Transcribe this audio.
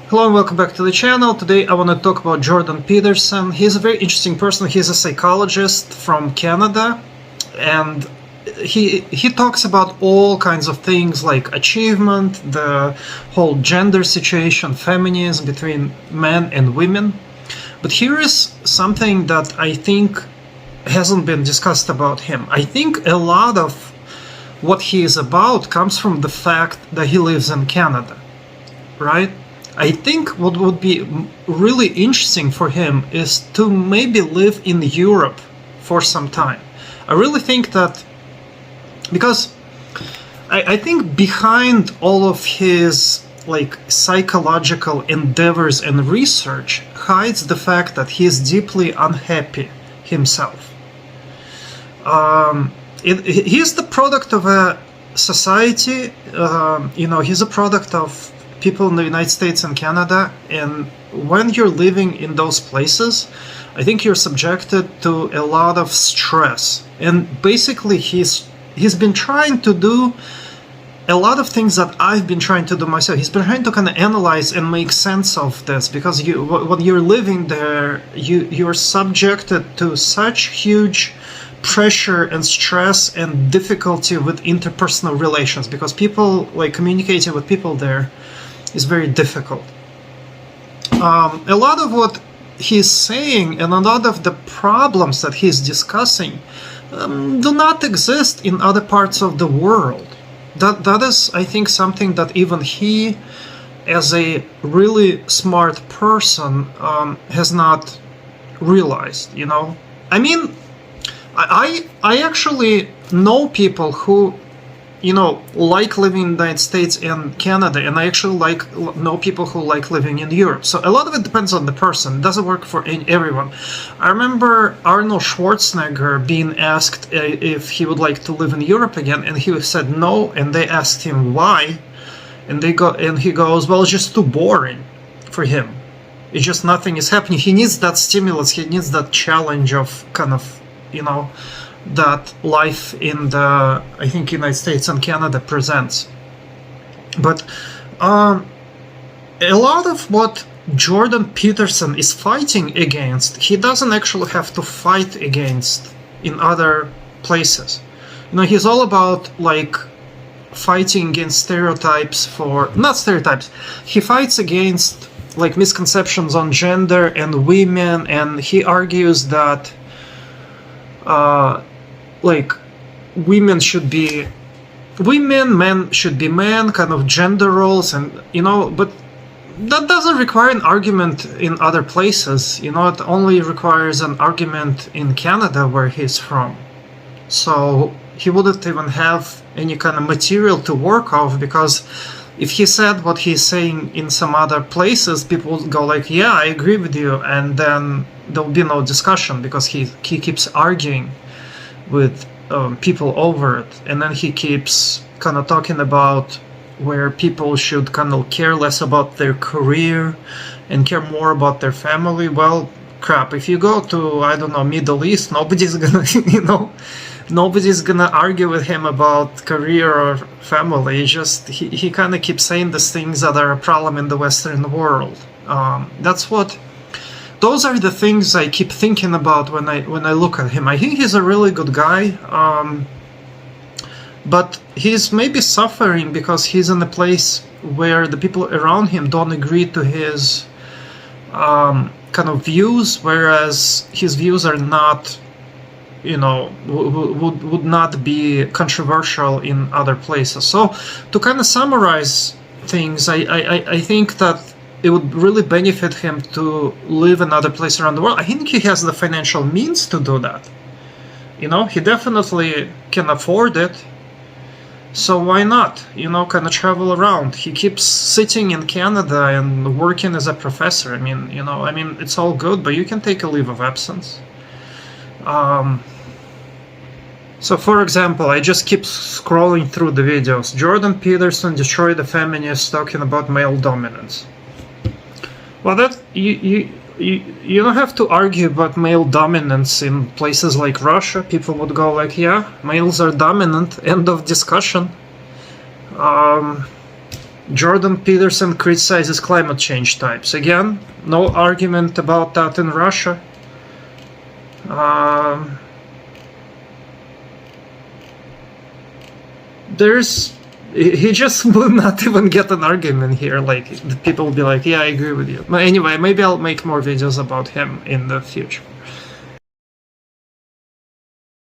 Hello and welcome back to the channel. Today I want to talk about Jordan Peterson. He's a very interesting person. He's a psychologist from Canada, and he talks about all kinds of things like achievement, the whole gender situation, feminism between men and women. But here is something that I think hasn't been discussed about him. I think a lot of what he is about comes from the fact that he lives in Canada, right? I think what would be really interesting for him is to maybe live in Europe for some time. I really think that, because I think behind all of his psychological endeavors and research hides the fact that he is deeply unhappy himself. He's the product of a society, he's a product of people in the United States and Canada, and when you're living in those places, I think you're subjected to a lot of stress. And basically he's been trying to do a lot of things that I've been trying to do myself. He's been trying to kind of analyze and make sense of this, because when you're living there, you're subjected to such huge pressure and stress and difficulty with interpersonal relations, because people, communicating with people there is very difficult. A lot of what he's saying and a lot of the problems that he's discussing do not exist in other parts of the world. That is, I think, something that even he, as a really smart person, has not realized. I mean, I actually know people who like living in the United States and Canada, and I actually know people who like living in Europe. So a lot of it depends on the person. It doesn't work for everyone. I remember Arnold Schwarzenegger being asked if he would like to live in Europe again, and he said no, and they asked him why, and he goes, well, it's just too boring for him. It's just nothing is happening. He needs that stimulus. He needs that challenge of kind of, that life in the, I think, United States and Canada presents. But a lot of what Jordan Peterson is fighting against, he doesn't actually have to fight against in other places. He's all about fighting against stereotypes not stereotypes. He fights against misconceptions on gender and women, and he argues that women should be women, men should be men, kind of gender roles, and but that doesn't require an argument in other places. It only requires an argument in Canada, where he's from. So he wouldn't even have any kind of material to work off, because if he said what he's saying in some other places, people would go yeah, I agree with you, and then there'll be no discussion, because he keeps arguing with people over it, and then he keeps kind of talking about where people should kind of care less about their career and care more about their family. Well, crap, if you go to, I don't know, Middle East, nobody's gonna nobody's gonna argue with him about career or family. He kind of keeps saying these things that are a problem in the Western world. Those are the things I keep thinking about when I look at him. I think he's a really good guy, but he's maybe suffering because he's in a place where the people around him don't agree to his kind of views, whereas his views are not, would not be controversial in other places. So to kind of summarize things, I think that it would really benefit him to live in other places around the world. I think he has the financial means to do that. He definitely can afford it. So why not, kind of travel around? He keeps sitting in Canada and working as a professor. I mean, it's all good, but you can take a leave of absence. So, for example, I just keep scrolling through the videos. Jordan Peterson destroyed the feminists talking about male dominance. Well, that you don't have to argue about male dominance in places like Russia. People would go yeah, males are dominant, end of discussion. Jordan Peterson criticizes climate change types. Again, no argument about that in Russia. He just will not even get an argument here. Like, people will be like, yeah, I agree with you. But anyway, maybe I'll make more videos about him in the future.